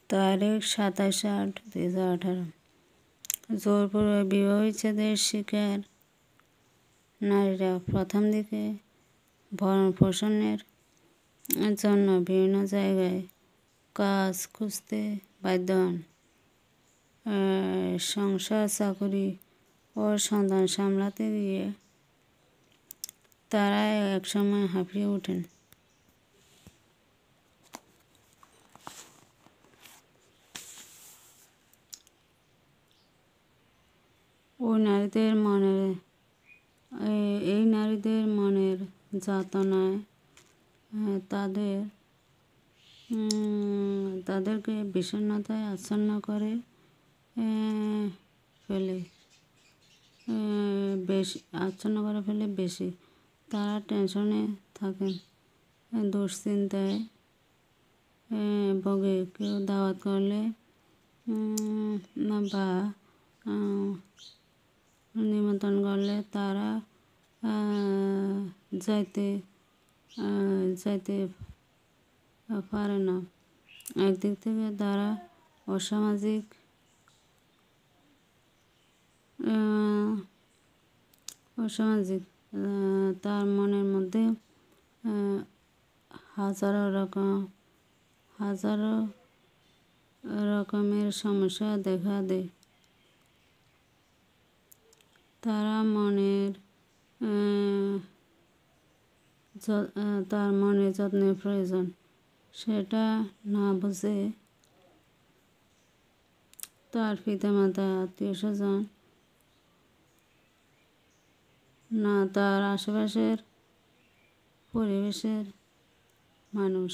তারিখ 27/8/2018। জোরপূর্বক বিবাহ বিচ্ছেদের শিকার নারীরা প্রথম দিকে ভরণ পোষণের জন্য বিভিন্ন জায়গায় কাজ খুঁজতে বাধ্য হন। সংসার, চাকুরি ও সন্তান সামলাতে গিয়ে তারা একসময় হাঁপিয়ে ওঠেন। এই নারীদের মনের যাতনায় তাদেরকে বিষণ্ণতায় আচ্ছন্ন করে ফেলে বেশি। তারা টেনশনে থাকেন, দুশ্চিন্তায় ভোগে। কেউ দাওয়াত করলে বা নিমন্ত্রণ করলে তারা যাইতে পারে না। একদিক থেকে তারা অসামাজিক, তার মনের মধ্যে হাজারো রকমের সমস্যা দেখা দেয়। তার মনের যত্নের প্রয়োজন, সেটা না বুঝে তার পিতামাতা, আত্মীয়স্বজন, না তার আশেপাশের পরিবেশের মানুষ